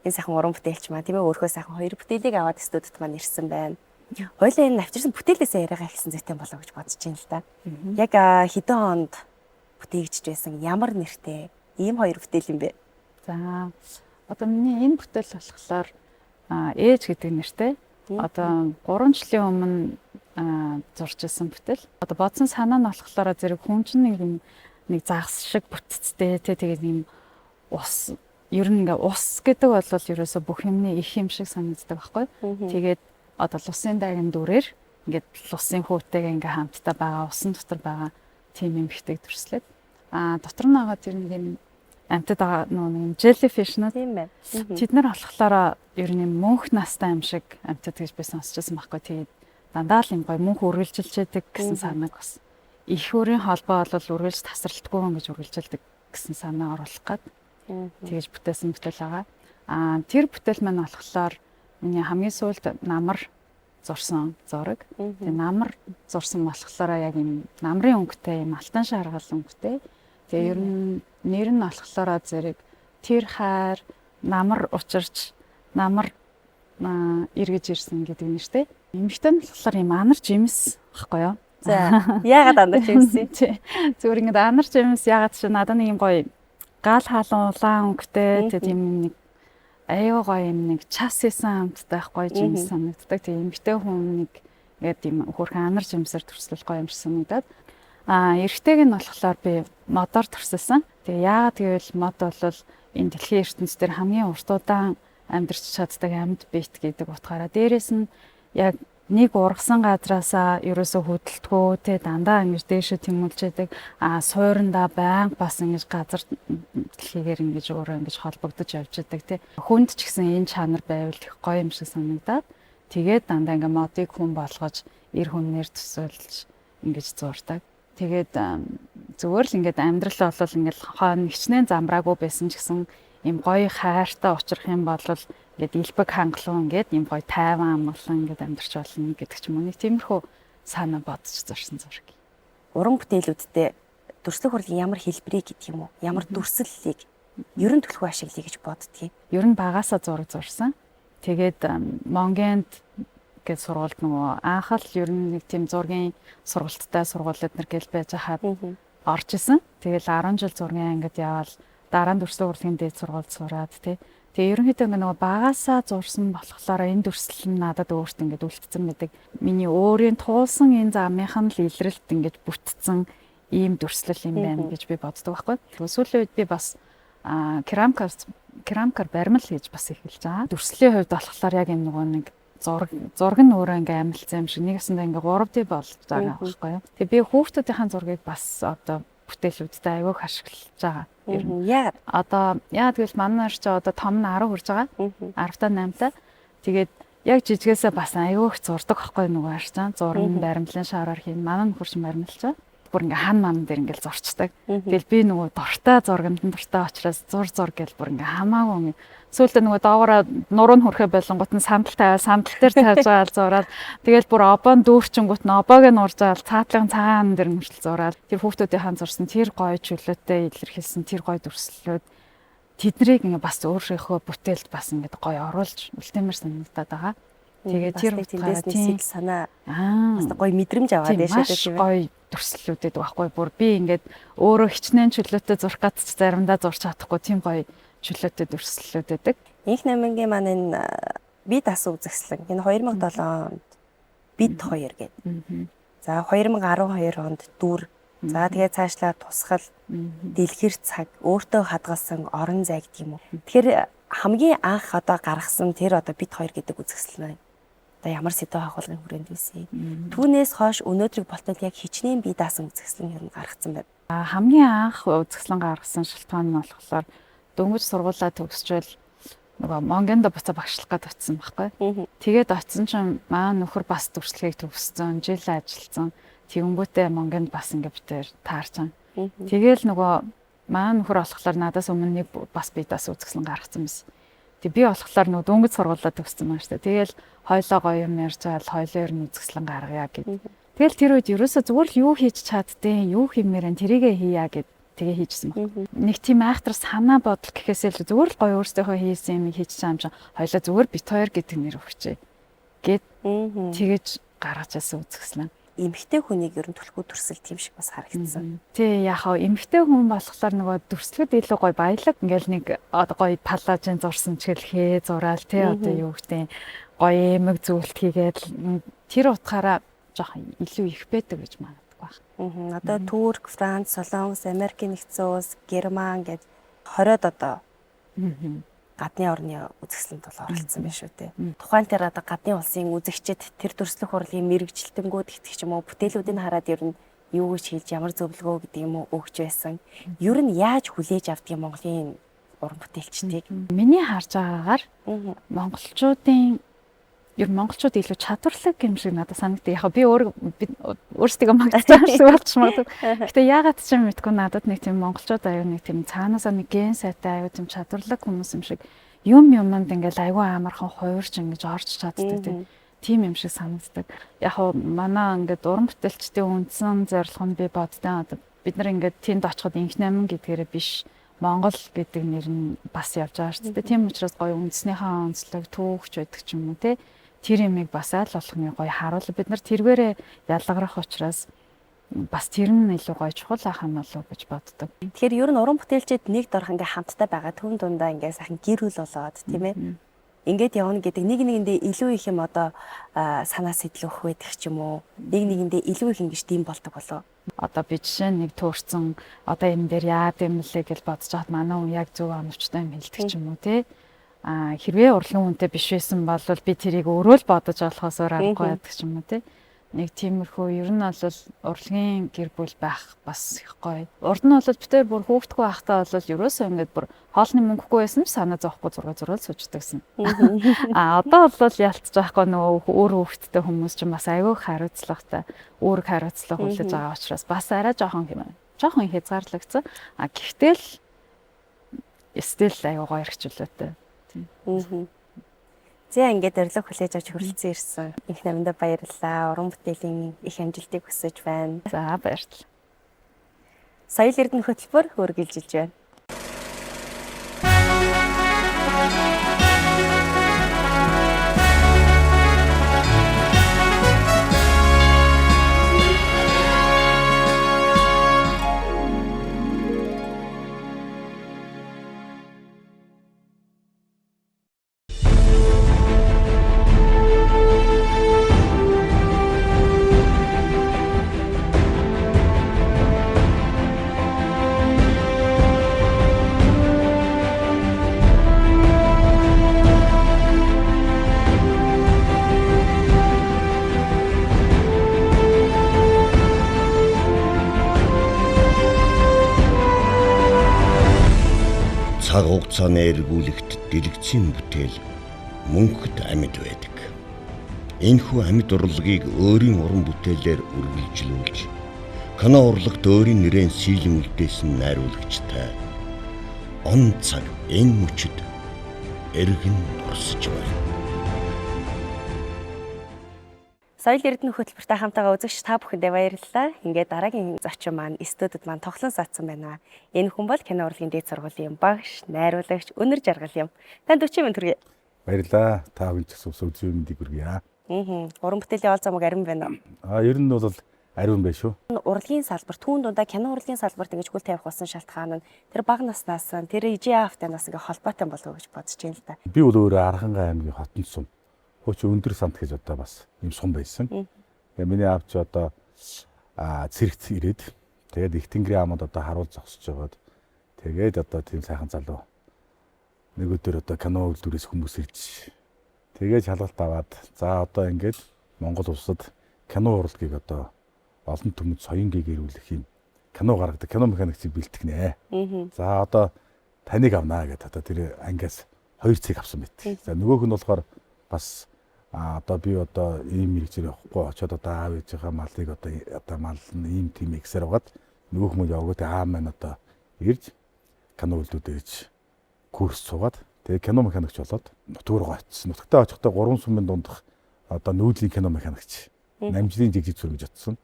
энэ сайхан уран бүтээлч маань тийм ээ өөрөө сайхан хоёр бүтээлийг аваад студид маань ирсэн байна. Хоёлаа энэ авчирсан бүтээлээсээ яриагаа хэлсэн зүйтэй болоо гэж бодож байна л да. Яг хэдэн онд бүтээгдэж байсан ямар нэртэй ийм хоёр бүтээл юм бэ? За одоо миний энэ бүтээл болохоор ээж гэдэг нэртэй. Одоо 3 жилийн өмнө зурж ирсэн бүтээл. Одоо бодсон санаа нь болохоор зэрэг хүн чинь нэг загас шиг бүтцтэй тэгээд ийм ус ер нь ингээ ус гэдэг бол ерөөсө бүх юмны их юм шиг санагддаг байхгүй. Тэгээд одоо лусын дайган дүрээр ингээд лусын хүүтэйгээ ингээ хамтдаа байгаа усан дотор байгаа тийм юм ихтэй төрслээд дотор нь байгаа тэр нэг юм амьтад байгаа нэг jellyfish нөө тийм байна. Тэд нар болохоор ер нь мөнх настай юм шиг амьтад гэж би сонсчихсан байхгүй. Тэгээд дандаа л юм гоё мөнх үргэлжилчээдэг гэсэн санааг бас их өөрийн холбоо бол үргэлж тасралтгүй гэж үргэлжилдэг гэсэн санаа оруулах гээд тэгэж бүтээсэн бүтээл байгаа. Тэр бүтээл маань болохоор миний хамгийн сүүлд намар зурсан зураг. Тэгээ намар зурсан болохоор яг юм намрын өнгөтэй юм алтан шаргал өнгөтэй. Тэгээ ер нь нэр нь болохоор зэрэг тэр хайр намар учирч намар эргэж ирсэн гэдэг нь шүү дээ. Эмэгтэй нь болохоор юм анар жимс баггүй юу? За яагаад анар жимс юм? Зүгээр ингээд анар жимс яагаад чи надад нэг юм гоё гал хаалан улаан өнгөтэй тэгээд юм нэг аюу гоё юм нэг час исэн амттай гоё жимс санагддаг. Тэгээд эмэгтэй хүн нэг ингээд юм хөрхэн анар жимсээр төрслөх гоё юм шиг санагдаад эрэгтэйг нь болохоор би модоор төрсөлсөн. Тэгээ яагаад гэвэл мод бол энэ дэлхийн ертөнцийн дээр хамгийн урт удаан амьдарч чаддаг амьд бит гэдэг утгаараа дээрэс нь яг нэг ургасан газраасаа ерөөсө хөдөлтгөө те дандаа ингэж дээшээ тэмүүлжээдэг суурандаа байнга бас ингэж газар дэлхийгээр ингэж өөрөө ингэж холбогдож явж байдаг те хүнд ч гэсэн энэ чанар байвал их гоё юм шиг санагдаад тэгээд дандаа ингэ модыг хүн болгож эр хүнээр төсөөлж ингэж зурдаг. Тэгээд зүгээр л ингээд амьдрал бол ингээд хон хичнээн замбраагүй байсан ч гэсэн юм гоё хайртай учрах юм бол ингээд илбэг хангалуун ингээд юм гоё тайван амгалан ингээд амьдарч болно гэдэг ч юм уу. Нэг тиймэрхүү санаа бодож зурсан зураг. Уран бүтээлүүдтэй дүрслэх урлагийн ямар хэлбэрийг гэдэг юм уу? Ямар дүрслэлийг ерөн төлхөө ашиглая гэж боддгийг. Ер нь багаасаа зураг зурсан. Тэгээд Монгент гэж сургуульд нөгөө анхаал ер нь нэг тийм зургийн сургалттай сургуулиуд нар гэл байж хаад орж исэн. Тэгэл 10 жил зургийн ангид яваал дараа нь дүрслэх урлагийн дээд сургуульд сураад тий. Тэгээ ерөнхийдөө нөгөө багаасаа зурсан болохоор энэ дүрслэл нь надад өөртөө ингээд үлдсэн байдаг. Миний өөрийн туулсан энэ замынхан л илрэлт ингээд бүтцэн ийм дүрслэл юм байна гэж би боддог байхгүй. Тэгвэл сүүлийн үед би бас керамикаар баримл хийж бас эхэлж байгаа. Дүрслийн хувьд болохоор яг энэ нөгөө нэг зураг нь өөрөө ингээ амилцсан юм шиг нэг ясандаа ингээ 3D болж байгаа байхгүй юу. Тэгээ би хүүхдүүдийн зургийг бас одоо бүтээлүүдтэй аягүй ашиглаж байгаа. Ер нь Яагаад? Одоо яа тэгвэл манай нар ч одоо том нь 10 хүрж байгаа. 10-таа 8-таа. Тэгээд яг жижигээсээ бас аягүй их зурдаг байхгүй нөгөө харчаа. Зураг баримлын шаараар хийн. Манай нөхөр чинь баримлж байгаа. Бүр ингээ хан ман дээр ингээл зурчдаг. Тэгэл би нөгөө дуртай зургамд нь дуртай учраас зур гэл бүр ингээ хамаагүй сүүлдээ нөгөө доогоороо нуруу хөрхөө болонгууд нь сандал тавиал сандал дээр тавьж байгаа зураад тэгэл бүр обоон дүүрчингүүт нь обоог нь урж аваад цаатлын цагаан дээр мөртөл зураад тэр хүүхдүүдийн зурсан тэр гоё чөлөөтэй илэрхийлсэн тэр гоё дүрслэлүүд тэднийг ингээ бас өөрийнхөө бүтээлд бас ингээ гоё оруулж үлтээмэр санагдаад байгаа. Тэгээд тэр тэндээс нэг санаа бас гоё мэдрэмж аваад яшаадаг тийм гоё дүрслэлүүдэд байхгүй бүр би ингээд өөрөө хичнээн чөлөөтэй зурх гад ч заримдаа зурч чадахгүй тийм гоё чөлөөтэй дүрслэлүүд байдаг. Инх Намингийн маань энэ бие даасан үзэсгэлэн энэ 2007 онд бид 2 гэдэг. За 2012 онд дүр. За тэгээд цаашлаа тусгал, дэлгэр цаг, өөртөө хадгалсан орон зай гэдэг юм уу. Тэгэхээр хамгийн анх одоо гаргасан тэр одоо бид 2 гэдэг үзэсгэлэн байна. Одоо ямар сэдв хахуулгын хүрээнд байсан. Түүнээс хойш өнөөдрийг болтол яг хичнээн бие даасан үзэсгэлэн ер нь гаргацсан байна. Хамгийн анх үзэсгэлэн гаргасан шалтгаан нь болохоор дөнгөж сургуулаа төгсчвөл нөгөө Монгонд буцаа багшлах гээд очсон байхгүй. Тэгээд очсон чинь маа нөхөр бас дүрслэгийг төгссөн, жил ажилласан. Тэгэнгүүтээ Монгонд бас ингээ битээр таарсан. Тэгээл нөгөө Маань нөхөр болохоор надаас өмнө нэг бас бидаас үзэсгэлэн гаргацсан байсан. Тэг би болохоор нөгөө дөнгөж сургуулаа төгссөн маань шүү дээ. Тэгэл хойлоо гоё юм ярьж байгаа л хойлоо ер нь үзэсгэлэн гаргая гэд. Тэгэл тэр үед ерөөсөө зүгээр л юу хийж чаддیں۔ Юу хиймээрэн тэрийгэ хийя гэд тэгээ хийжсэн баг. Нэг тийм айхтар санаа бодол гэхээсээ л зүгээр л гоё өөрсдийнхөө хийсэн юм хийж чаам чинь хойлоо зүгээр бит хоёр гэдэг нэр өгчээ. Гэт тэгэж гаргаж яасан үзэсгэлэн. Эмэгтэй хүнийг ер нь түлхүү төрсөл тийм шиг бас харагдсан. Тий яг хаа эмэгтэй хүн болохоор нөгөө дүрслэхэд илүү гоё баялаг ингээл нэг гоё палажин зурсан ч гэлхээ зураал тий одоо юу гэдэг гоё эмэг зүйлт хийгээд тэр утгаараа жоохон илүү их байдаг гэж магадгүй байна. Одоо Турк, Франц, Солонгос, Америкийн нэгдсэн улс, Герман гэд 20-од одоо гадны орны үзэсгэлэнт бол оролцсон байна шүү дээ. Тухайн тэр одоо гадны улсын үзэгчид тэр дүрслэх урлагийн мэрэгжилтэнгүүд итгэж юм уу бүтээлүүдийг хараад ер нь юу гэж хийж ямар зөвлөгөө гэдэг юм уу өгч байсан. Ер нь яаж хүлээж авдгийг Монголын уран бүтээлчдийг миний харж байгаагаар монголчууд илүү чадварлаг юм шиг надад санагдав. Яг би өөрсдөө магтчихсан шиг болчих магадгүй. Гэтэ яагаад ч юм мэдгүй надад нэг тийм монголчууд аюу нэг тийм цаанаасаа нэг ген сайтай аюу тийм чадварлаг хүмүүс юм шиг юмд ингээл аюу амархан хуурч ингэж орж чаддаг тийм юм шиг санагддаг. Яг манай ингээд уран бүтээлчдийн үндсэн зорилго нь би боддоо одоо бид нар ингээд тэнд очиход инх намин гэдгээрээ биш Монгол гэдэг нэр нь бас явж байгаа шүү дээ. Тийм учраас гоё үндэснийхээ онцлог түүхч байдаг ч юм уу те. Тэр юмыг бас аль болгоны гоё харуул бид нар тэргээрээ ялгарах учраас бас тэр нь илүү гоё чухал ах юм болов гэж боддог. Тэгэхээр ер нь уран бүтээлчид нэг дорх ингээ хамтдаа байгаа түн дундаа ингээ сайхан гэр бүл болоод тийм ээ. Ингээд явна гэдэг нэг нэгэндээ илүү их юм одоо санаа сэтэл өгөх байдаг ч юм уу. Нэг нэгэндээ илүү их ингэж дийм болдог болов. Одоо би жишээ нэг төөрцөн одоо энэ дээр яад юм лээ гэж бодож хаад манай хүн яг зөв оновчтой юм хэлдэг ч юм уу те. Хэрвээ урлагийн үнэтэй биш байсан бол би тэрийг өөрөө л бодож болохоос аргагүй яддаг ч юм уу те. Нэг тиймэрхүү ер нь бол урлагийн гэр бүл байх бас их гоё. Урд нь бол битээр бүр хүүхдгүй байхдаа бол ерөөсөө ингээд бүр хоолны мөнгөгүй байсан ч санаа зовхгүй зураг суучдагсан. Одоо бол ялцж байхгүй нөгөө өөр хүүхдтэй хүмүүс ч бас аягүй хариуцлагатай үүрэг хариуцлага хүлээж байгаа учраас бас арай жоохон хязгаарлагдсан. Гэхдээ л стил аягүй гоё хэрэгчлөөтэй. За ингээд өрлөг хүлээж авч хүрэлцэн ирсэн. Их намдаа баярлалаа. Уран бүтээлийн их амжилтыг хүсэж байна. За баярлалаа. Соёл эрдэнэ хөтөлбөр үргэлжилж байна. Цаг хугацааны эргүүлэгт дэлгэцийн бүтээл мөнхөд амьд байдаг. Энэхүү амьд урлагийг өөрийн уран бүтээлээр үргэлжлүүлж, кино урлагт өөрийн нэрээр сийлэн үлдээсэн найруулагчтай он цаг энэ мөчөд эргэн дурсаж байна. Соёл эрдэнэ хөтөлбөртэй хамтаага үзэгч та бүхэндээ баярлалаа. Ингээд дараагийн зочин маань студид маань тоглон саацсан байна. Энэ хүн бол кино урлагийн дээд сургуулийн багш, найруулагч, өнөр жаргал юм. Танд 40 минут хүргэе. Баярлалаа. Та бүхэн ч гэсэн үзүүн мэндийг хүргье. Уран бүтээлийн ол замыг арим байна уу? Ер нь бол ариун байна шүү. Урлагийн салбар, түүн дундаа кино урлагийн салбарт ингэж хөл тавих болсон шалтгаан нь тэр бага наснаас тэр ижээ автаа нас ингээ холбоотой болов уу гэж бодож байна л да. Би бол өөрөө Архангай аймгийн Хотон сум. Хөөч өндөр самт гэж одоо бас юм сум байсан. Тэгээ миний аав ч одоо цэрэгт ирээд тэгээд их тэнгэрийн аманд одоо харуул зогсож байгаад тэгээд одоо тийм сайхан залуу нэг өдөр одоо кино үйлдвэрээс хүмүүс ирж тэгээд шалгалт аваад за одоо ингээд Монгол улсад кино урлагийг одоо олон түмэнд соён гэрүүлэх юм кино гаргадаг кино механикчийг бэлтгэнэ. За одоо таныг авнаа гэдэг одоо тэр ангиас 2 цэг авсан мэт. За нөгөөх нь болохоор бас одоо би одоо ийм мэрэгчээр явахгүй очиод одоо аав ээжийнхээ малыг одоо мал ийм тийм эксээр угаад нөгөөх мөн явгаад маань одоо ирж кино үлдүүд ээж курс суугаад тэгээ кино механикч болоод нутгаар руу очсон. Нутагтаа очихдоо 3 сумын дундах одоо нүүдлийн кино механикч. Намжлын жигжиг зүрх гэж очсон.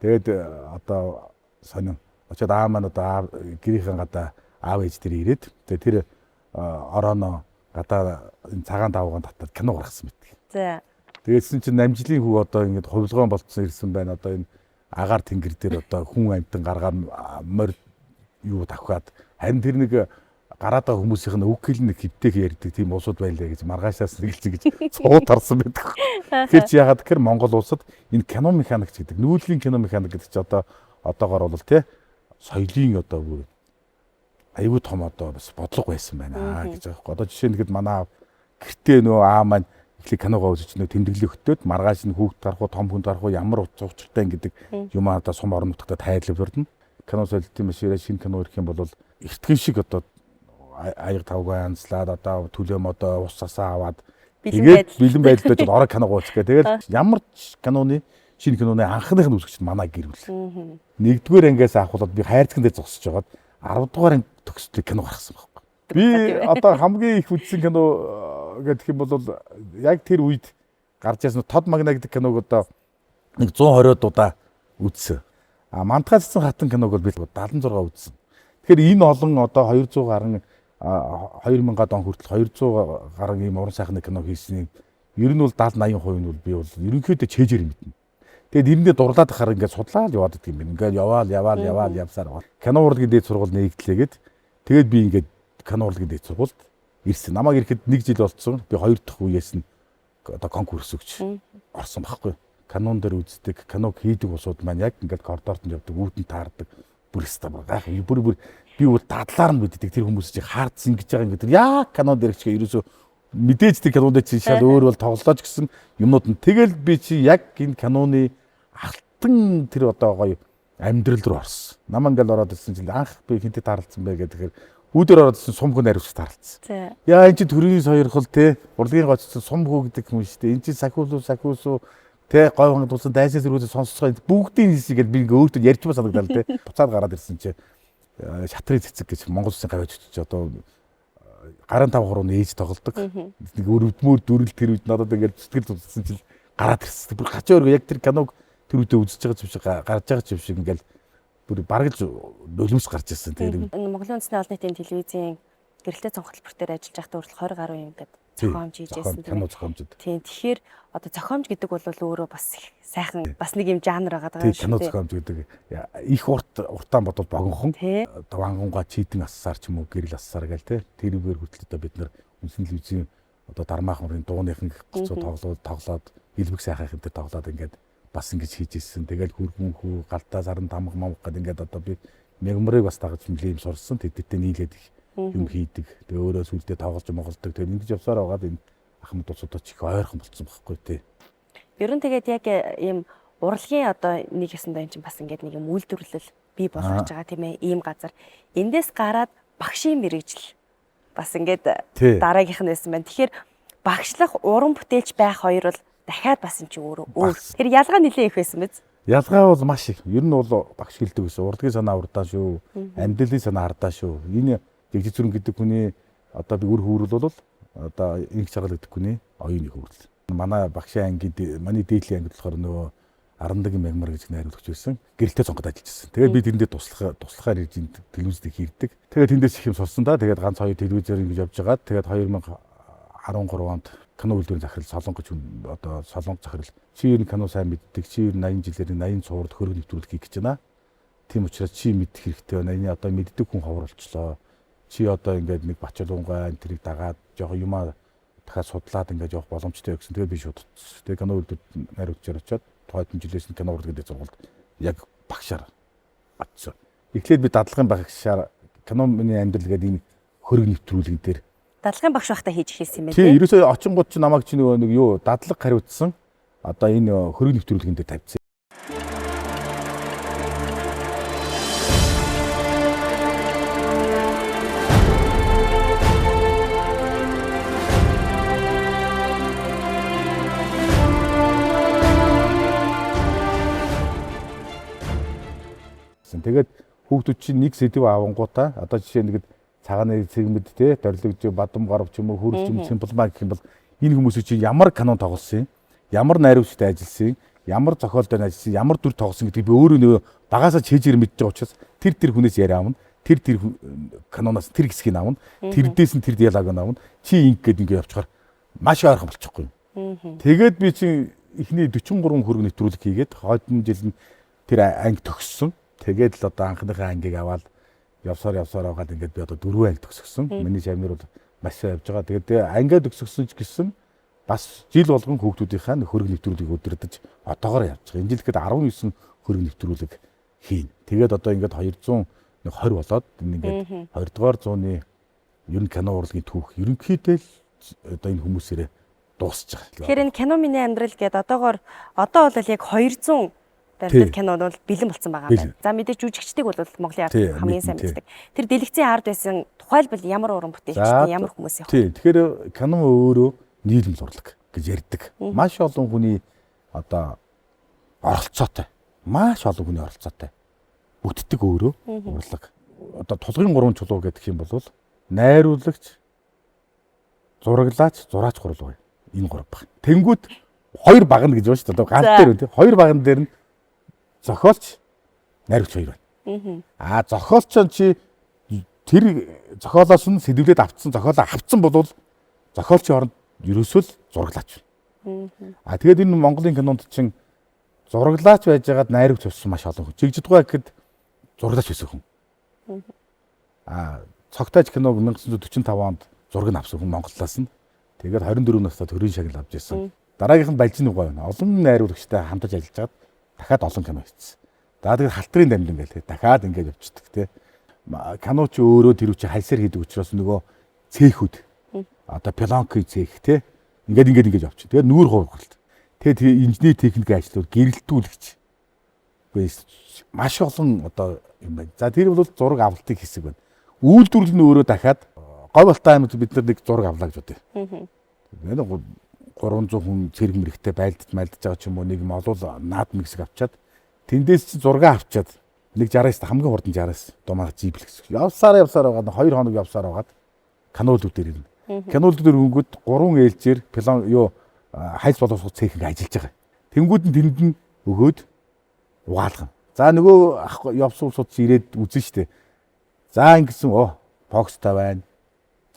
Тэгээд одоо сонин очоод аа маань одоо гэрийнхэн гадаа аав ээж тэр ирээд тэгээ тэр орооно гадаа энэ цагаан давуугаан татаад кино гаргасан мэт. За. Тэгээдсэн чинь намжлын хүү одоо ингэж хувилгаан болцсон ирсэн байна. Одоо энэ агаар тэнгэр дээр одоо хүн амтан гаргаад морь юу тавхаад харин тэр нэг гараад байгаа хүмүүсийн үг хэл нэг хөвтэйх ярьдаг тийм улсууд байлаа гэж маргаашаас нэгэлцэн гэж цууд тарсан байдаг. Тэгэхээр чи ягаад гэхээр Монгол улсад энэ кино механикч гэдэг нүүдлийн кино механик гэдэг чи одоогоор бол тий соёлын одоо бүр аюу том одоо бас бодлого байсан байна гэж байгаа. Одоо жишээ нь манай гэртээ нөө аа маань эхлээ киногоо үзэж нөө тэмдэглэл өгтөөд маргааш нь хүүхд гарах уу том хүн гарах уу ямар утга учиртай гэдэг юм одоо сум орон нутгад тайлбарладна. Кино солилтын машинаа шинэ кино ирэх юм бол эртхэн шиг одоо аяг тавгаа анцлаад одоо төлөөм одоо ус цасаа аваад тэгээд бэлэн байдалд очиж ороо кино гооч гэх. Тэгээд ямар киноны шинэ киноны анхных нь үзэгч манай гэр бүл. Нэгдүгээр ангиас авахулаад би хайрцаган дээр зогсож байгаад 10 дугаар анги төгсөлт кино гаргасан байхгүй. Би одоо хамгийн их үзсэн кино гэдэг юм бол яг тэр үед гарч ирсэн Тод Магна гэдэг киног одоо нэг 120 удаа үзсэн. Мантхай цэцэн хатан киног бол би 76 үзсэн. Тэгэхээр энэ олон одоо 200 гаруй 2000-ад он хүртэл 200 гаруй ийм уран сайхны кино хийсний ер нь бол 70-80% нь бол би бол ерөнхийдөө чэйжэр мэднэ. Тэгээд эрэндээ дурлаад ахаар ингээд судлаад яваад идэх юм байна. Ингээд яваал явсаар байна. Кино урлагийн дээд сургууль нэгтлээгээд тэгээд би ингээд кино урлагийн дээд сургуульд ирсэн. Намайг ирэхэд 1 жил болцсон. Би 2 дахь үеэс нь одоо конкурс өгч орсон байхгүй. Канон дээр үздэг, киног хийдэг усуд маань яг ингээд коридорт нь явдаг, үүдэн таардаг. Бүр стаб гайх. Бүр би бол дадлаар нь мэддэг тэр хүмүүсийг хаардсан гэж байгаа ингээд яг кинон дээр ч ерөөсөө мэдээж тэр кинонд чи шал өөр бол тоглолооч гэсэн юмнууд нь тэгэл би чи яг энэ киноны алтан тэр одоо гоё амьдрал руу орсон. Намаа ингээл ороод ирсэн чинь анх би хинтээ таарлцсан бэ гэдэг. Үүдээр ороод ирсэн сум хүн хариуцж таарлцсан. Яа энэ чи төрийн сойрхол те урлагийн гоцсон сум хүү гэдэг юм шүү дээ. Энэ чи сахиусуу те гой хоног тулсан дайсаас өрөөсө сонсцгоо бүгдийн хийсгээд би ингээ өөртөө ярьж ба санагдал те. Буцаад гараад ирсэн чи шатрын цэцэг гэж Монгол Улсын гавьяач ч одоо гарын 5 хурууны ээж тоглодог. Нэг өрөвдмөр дүрэл тэр үед надад ингээд зүтгэл тулсан чинь гараад ирсэн. Бүр гачаа өргөө яг тэр киног тэр үедээ үзэж байгаа юм шиг гарч байгаа юм шиг ингээд бүр бараг л нулимс гарч ирсэн. Тэр Монголын үндэсний олон нийтийн телевизийн гэрэлтэй цонх хөтөлбөр дээр ажиллаж байхдаа хүртэл 20 гаруй юм ингээд зохиомж хийжсэн. Кино зохиомжид. Тийм. Тэгэхээр одоо зохиомж гэдэг бол өөрөө бас сайхан бас нэг юм жанр байгаа даа шүү дээ. Кино зохиомж гэдэг их уртаан бодвол богинохон одоо вангунгаа чийдэн ассаар ч юм уу гэрэл ассаар гээл те тэрүүгээр хүртэл одоо бид нар үндэсний телевизийн одоо дармаахан дууныхан гоцоо тоглоод хэлбэг сайхахын дээр тоглоод ингээд бас ингэж хийж ирсэн. Тэгэл хүргэн хүү галтаа саран тамга мамг гэдэг ингээд одоо би мегморыг бас дагаж юм сурсан. Тэдтэй нийлээд юм хийдэг. Тэгээ өөрөө сүлдээ тоглож моголдог. Тэгээ ингэж явсаар байгаад энэ ахмад улсуудад ч их ойрхон болцсон байхгүй тий. Ер нь тэгээд яг ийм урлагийн одоо нэг ёсондоо юм чинь бас ингээд нэг юм үйлдвэрлэл бий болгож байгаа тийм ээ. Ийм газар. Эндээс гараад багшийн мэрэгжил бас ингээд дараагийнх нь байсан байна. Тэгэхээр багшлах уран бүтээлч байх хоёр бол дахиад бас юм чи өөр. Тэр ялгаа нэлээд их байсан биз? Ялгаа бол маш их. Ер нь бол багш хэлдэг гэсэн. Урлагийн санаа урдаа шүү. Амьдралын санаа ардаа шүү. Энэ жигжиг зүрэн гэдэг хүний одоо би үр хөврөл бол одоо инх чагаал гэдэг хүний оюуны хөврөл. Манай багшийн ангийн манай дээдлийн анги болохоор нөгөө Арандагийн мегмар гэж найруулагч байсан. Гэрэлтэй цонход ажиллаж байсан. Тэгээд би тэрэндээ туслахаар ирж телевизэд хийрдэг. Тэгээд тэндээс их юм сурсан да. Тэгээд ганц хоёр телевизээр ингэж явж байгаа. Тэгээд 2013 онд кино үйлдвэрийн захирал Солонгоч одоо Солонгос захирал чи ер нь кино сайн мэддэг. Чи ер нь 80 жилээр 80 цуврал хөрөг нэвтрүүлэг хийх гэж байна. Тийм учраас чи мэдэх хэрэгтэй байна. Энэ одоо мэддэг хүн ховорлцлоо. Чи одоо ингээд нэг бачаалунгай энэ тэрийг дагаад жоохон юмаа дахиад судлаад ингээд явах боломжтой гэсэн. Тэгээд би шууд тэгээд кино үйлдвэр найруулагчаар очиод тойдон жилээс нь кино урлагийн дэд сургуульд яг багшаар атсан. Эхлээд би дадлагын багшаар киноны амьдрал гэдэг энэ хөрөг нэвтрүүлэг дээр дадлагын багш байхдаа хийж эхэлсэн юм байна. Тийм ерөөсөө очингууд чи намайг чи нэг юу дадлаг хариуцсан. Одоо энэ хөрөг нэвтрүүлгийн дээр тавьсан. Тэгээд хүүхдүүд чинь нэг сэдв авангуудаа одоо жишээ нэгэд цагааны цэгмэд те дорлогч бадам гарав ч юм уу хөрч юм симплмаа гэх юм бол энэ хүмүүсийг чи ямар кинон тоглосон юм, ямар найруулагчтай ажилласан, ямар зохиолтой ажилласан, ямар дүр тоглосон гэдгийг би өөрөө нөгөө багасаа чийжээр мэдж байгаа учраас тэр хүнээс яриа авна. Тэр каноноос тэр хэсгийг авна. Тэрдээс нь тэр диалог авна. Чи ингээд явчихаар маш ойрхон болчихгүй юм. Тэгээд би чи эхний 43 хөрөг нэвтрүүлэг хийгээд хойдон жил нь тэр анги төгссөн. Тэгээд л одоо анхныхаа ангийг аваад явсаар аваад ингээд би одоо 4 анги төгсгсөн. Миний чамнэр бол маш сайн явж байгаа. Тэгээд ангиа төгсгсөн ч гэсэн бас жил болгон хүүхдүүдийнхаа хөрөг нэвтрүүлгийг удирдах одоогоор явж байгаа. Энэ жил гээд 19 хөрөг нэвтрүүлэг хийн. Тэгээд одоо ингээд 220 болоод ингээд 20 дугаар зууны ер нь кино урлагийн түүх ерөнхийдөө л одоо энэ хүмүүсээрээ дуусч байгаа. Тэгэхээр энэ кино миний амьдрал гэдэг одоо бол яг 200 дөрвөл кинод бол бэлэн болсон байгаа юм байна. За мэдээж жүжигчдийг бол Монголын ард хамгийн сайн мэддэг. Тэр дэлгэцийн ард байсан тухайлбал ямар уран бүтээлчтэй ямар хүмүүс явах. Тийм. Тэгэхээр кино өөрөө нийлэмс урлаг гэж ярьдаг. Маш олон хүний одоо оролцоотой. Маш олон хүний оролцоотой. Бүтдэг өөрөө урлаг. Одоо тулгын 3 чулуу гэдэг юм бол найруулагч, зураглаач, зураач гурал байна. Энэ 3 баг. Тэнгүүд 2 багна гэж байна шүү дээ. Одоо ганц дээр үү? 2 багн дээр нь зохиолч, найруулагч 2 байна. Зохиолч чи тэр зохиолоос нь сэдвлээд авцсан, зохиолоо авцсан бол зохиолчийн оронд ерөөсөө л зураглаач. Тэгээд энэ Монголын кинонд чинь зураглаач байж байгаад найруулагч болсон маш олон хүн. Жигжидгой гэхэд зураглаач байсан хүн. Цогтойч киног 1945 онд зураг нь авсан хүн Монголоос нь. Тэгээд 24 настай төрийн шагнал авч ирсэн. Дараагийнх нь Балжин гой байна. Олон найруулагчтай хамтаж ажиллаж дахиад олон кино хийсэн. Тэгээд халтрын дамжин гэлээ дахиад ингэж явчихдаг те. Кино ч өөрөө тэр үчи хальсаар хийдэг учраас нөгөө цэхүүд одоо пленки цэх те. Ингэж явчих. Тэгээд нүүр хуургалт. Тэгээд инженери техникийн ажлууд гэрэлтүүлэгч. Маш олон одоо юм байна. За тэр бол зураг авалтын хэсэг байна. Үйлдвэрлэл нь өөрөө дахиад говь болтой аймагт бид нар нэг зураг авлаа гэж бодъё. Тэгээд 300 хүн цэрэг мэрэгтэй байлдаж байгаа ч юм уу нэг юм олвол наадам хэсэг авчаад тэндээс чи зураг авчаад 169 хамгийн хурдан 60-аас думаа жиблэх гэсэн. Явсаар байгаа 2 хоног явсаар байгаад каналууд дээр ирнэ. Каналууд дээр хөнгөд 3 ээлжээр хайлт боловсрол цэх ингээ ажиллаж байгаа. Тэнгүүд нь тэнд нь өгөөд угаалгана. За нөгөө явсан улсууд ирээд үзэн штэ. За ингэсэн бокстай байна.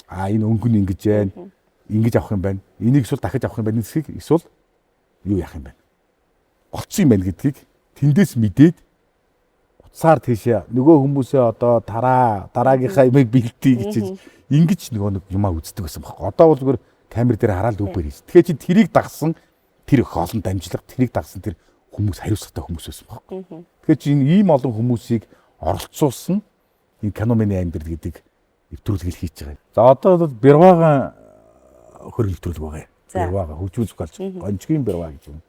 Энэ өнгө нь ингэж байна. Ингэж авах юм байна. Энийг эсвэл дахиж авах юм байна. Эсвэл юу яах юм байна. Болцсон юм байна гэдгийг тэндээс мэдээд уцаар тийшээ нөгөө хүмүүсээ одоо дараагийнхаа юмыг бэлтий гэж ингэж нөгөө нэг юмаа үздэг байсан байхгүй. Одоо бол зүгээр камер дээр хараад үгээр хийж. Тэгэхээр чи тэрийг дагсан тэр их олон дамжлага, тэрийг дагсан тэр хүмүүс хариуцлагатай хүмүүс байсан байхгүй. Тэгэхээр чи ийм олон хүмүүсийг оролцуулсан энэ кино миний амьдрал гэдэг нэвтрүүлгийг хийж байгаа. За одоо бол Бэрвагаан хөрөг нэвтрүүлэг байгаа. Бэрвагаан хөгжмийн зохиолч Гончгийн Бэрваа гэж юм.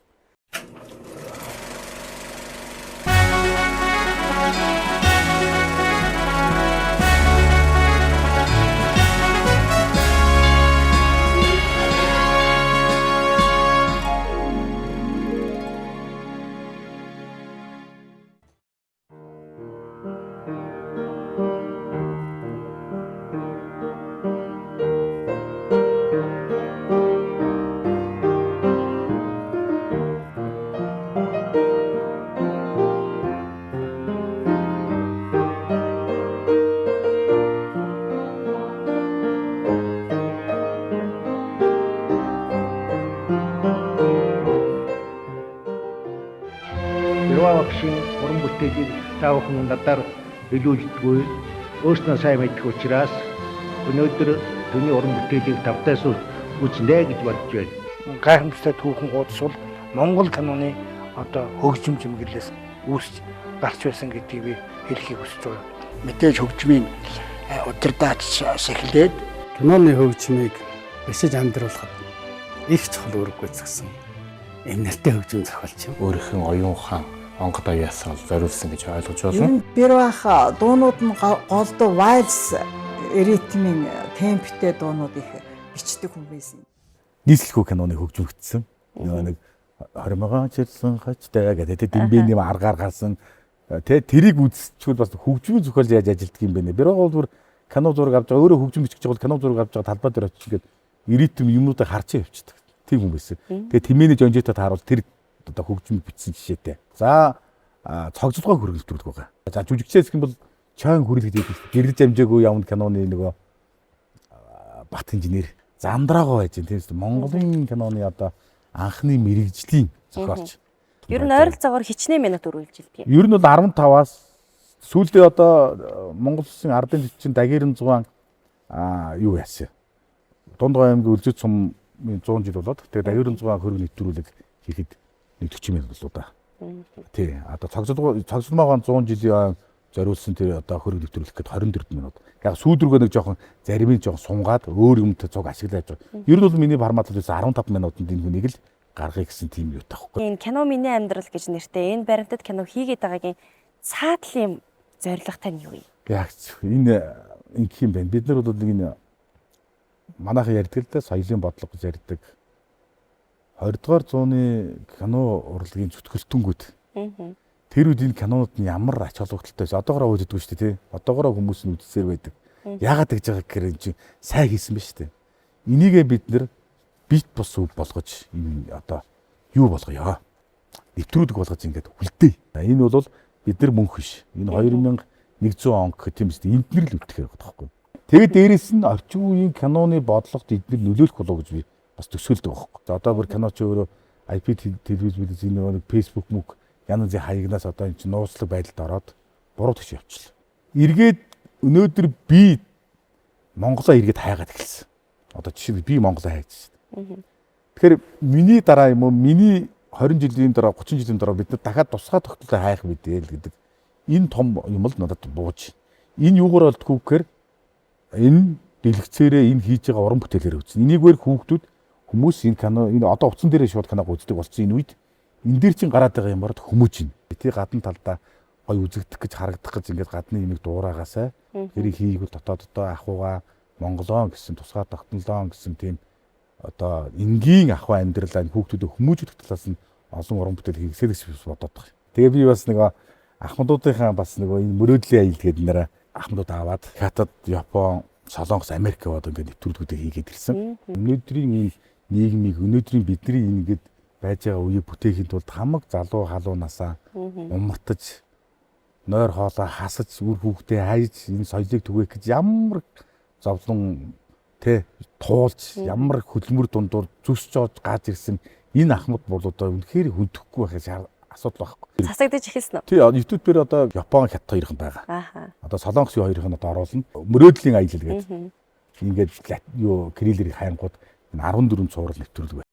Уран бүтээлийг та бүхэн надаар илүүлдэггүй өөрснөө сайн мэдэх учраас өнөөдөр түүний уран бүтээлийг тавтаас үзнэ гэж бодож байна. Гайхамшигтай түүхэн гудсвал Монгол киноны одоо хөгжим чимэглэлээс үүсч гарч байсан гэдгийг би хэлхийг хүсэж байна. Мэдээж хөгжмийн удирдаач эхлээд киноны хөгжмийг бишиж амьдруулахад их чухал үүрэг гүйцэтгсэн. Эмнэлтэй хөгжим зохиолч юм. Өөрийнх нь оюун ухаан онгод аяас зориулсан гэж ойлгож байна. Бэрвах дуунууд нь голдуу вальс ритмийн темптэй дуунууд их бичдэг хүн байсан. Нийслэлгүй киноны хөгжмөгдсөн. Нэг 20 жилсэн хачтай гэдэг дэмбэний аргаар гарсан тэрийг үзчихвэл бас хөгжмийн зохиолж яаж ажилтдаг юм бэ нэ. Бэрвах бол кино зураг авч байгаа, өөрөө хөгжим бичиж байгаа бол кино зураг авч байгаа талбай дээр очиж ингээд ирээдүйн юмнуудыг харж явчихдаг. Тийм хүн байсан. Тэгээ тэмээний жонжитой тааруул тэр одоо хөгжим бичсэн жишээтэй. За цогцлогоо хөргөлтүүлдэг байгаа. За жүжигчээс гэх юм бол чойн хүрэлж хийдэг. Гэрлэж амжаагүй явна киноны нөгөө бат инженер Зандраагаа байж тийм үстэй Монголын киноны одоо анхны мэрэгжлийн зохиолч. Ер нь ойролцоогоор хичнээн минут үргэлжилдэг. Ер нь бол 15-аас сүүлдээ одоо Монгол Улсын ардын жүжигчин Дагирын зугаан юу яасан. Дундгой аймгийн Үлзий цум 100 жил болоод тэгээ Дагирын зугаан хөрөг нэвтрүүлэг хийхэд 40 минут болоо да. Тий. Одоо цогцлогоогоо 100 жилийн зориулсан тэр одоо хөрөг нэвтрүүлэх гээд 24 минут. Яг сүүлрүүгээ нэг жоохон заримыг жоохон сунгаад өөр юмтай цуг ашиглаж байгаа. Ер нь бол миний формат бол 15 минутанд энэ хүнийг л гаргая гэсэн тийм юу таахгүй. Энэ кино миний амьдрал гэж нэртэй энэ баримтат кино хийгээд байгаагийн цаатлын зорилго тань юу юм? Яг энэ ингэх юм байна. Бид нар бол нэг энэ манайхан ярьдаг л да соёлын бодлого гэж ярьдаг. 20 дугаар зууны кино урлагийн зүтгэлтүнгүүд. Тэр үед энэ кинонууд нь ямар ач холбогдолтой вэ? Одоогороо үздэг шүү дээ, тий. Одоогороо хүмүүс нь үзсээр байдаг. Яагаад гэж байгаа гэхээр энэ чинь сайн хийсэн ба шүү дээ. Энийгээ бид нэр бит бус үг болгож энэ одоо юу болгоё? Нэвтрүүлэг болгож ингээд үлдээ. Энэ бол бид нар мөнх биш. Энэ 2100 он гэх тийм үстэй энд нэр л үтгэхээр байгаа байхгүй. Тэгээд дээрэс нь орчин үеийн киноны бодлогот эдгээр нөлөөлөх болов гэж би бас төсөөлдөг байхгүй. За одоо бүр кино чи өөрөө IP телевизээс энэ нэг Facebook мөг янз бүрийн хаягнаас одоо энэ чинь нууцлаг байдалд ороод буруу төш явчихлаа. Эргээд өнөөдөр би Монголоо эргээд хайгаад эхэлсэн. Одоо жишээ нь би Монголоо хайж байна. Тэгэхээр миний дараа юм уу миний 20 жилийн дараа 30 жилийн дараа бид нар дахиад тусгай тогтолцоо хайх мэдээ л гэдэг. Энэ том юм л надад бууж. Энэ юугаар болдгоо гэхээр энэ дэлгэцээрээ энэ хийж байгаа уран бүтээлээр үзсэн. Энийг өөр хүүхдүүд хүмүүс энэ кино энэ одоо утсан дээрээ шууд киног үздэг болсон энэ үед энэ дээр чинь гараад байгаа юмард хүмүүж байна. Тэ гадна талдаа гой үзэгдэх гэж харагдах гэж ингээд гадны юмыг дуурайгаасаа тэрийг хийгүүл дотооддоо ахуйгаа Монголоо гэсэн тусгай тогтнолоо гэсэн тийм одоо энгийн ахуй амьдралаа хүүхдүүдэд хүмүүжүүлэх талаас нь олон уран бүтээл хийгсээс бодоод байгаа. Тэгээ би бас нэг ахмадуудынхаа бас нэг энэ мөрөөдлийн аялал гэдэг нэрээ ахмадууд аваад Хятад, Япон, Солонгос, Америк яваад ингээд нэвтрүүлгүүдээ хийгээд ирсэн. Өнөөдрийн энэ нийгмийг өнөөдрийн бидний ингээд байж байгаа үеийг бүтээхийн тулд хамаг залуу халуунасаа умартаж нойр хоолоо хасаж үр хүүхдээ хайж энэ соёлыг түгээх гэж ямар зовлон тэ туулж ямар хөдөлмөр дундуур зүсч оож гааж ирсэн энэ ахмад бол одоо үнэхээр хүндэхгүй байхаас асуудал байхгүй. Засагдаж эхэлсэн үү? Тий, YouTube-ээр одоо Япон, Хятад хоёрхан байгаа. Одоо Солонгосын хоёрхан одоо оруулна. Мөрөөдлийн аялал гэдэг. Ингээд юу Крилерийн хайнгууд 14 цуврал нэвтрүүлэг.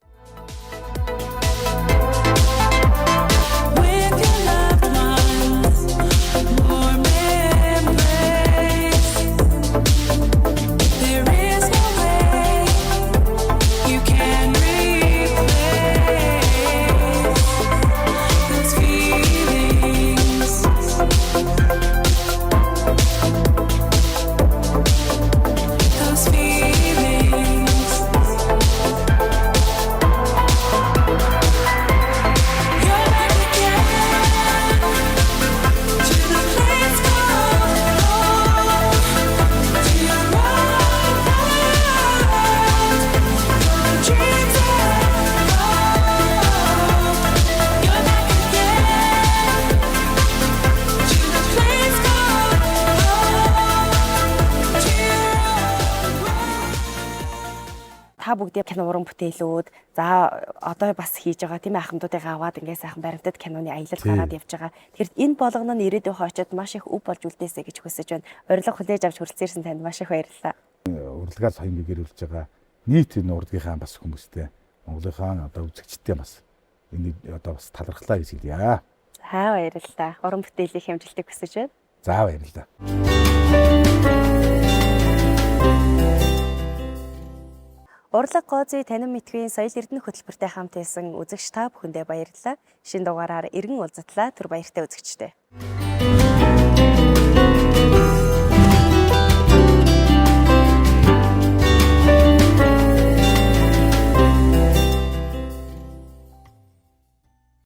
Та бүгдээ кино уран бүтээлүүд за одоо бас хийж байгаа тийм ахмадуудыг аваад ингээд сайхан баримтат киноны аялал гараад явж байгаа. Тэгэхээр энэ болгоно нь ирээдүйн очоод маш их өв болж үлдээсэй гэж хүсэж байна. Урилга хүлээж авч хүрэлцээрсэн танд маш их баярлалаа. Урилгаас сайн гэрүүлж байгаа нийт энэ урлагийнхаа бас хүмүүстэй Монголынхаа одоо үзэгчдтэй бас энийг одоо бас талархлаа гэж хэлье. За баярлалаа. Уран бүтээлийг хэмжилтийг хүсэж байна. За баярлалаа. Урлаг Гоози танин мэдхийн соёл эрдэнэ хөтөлбөртэй хамт байсан үзэгч та бүхэндээ баярлалаа. Шинэ дугаараар эргэн уулзтлаа. Түр баяртай үзэгчтэй.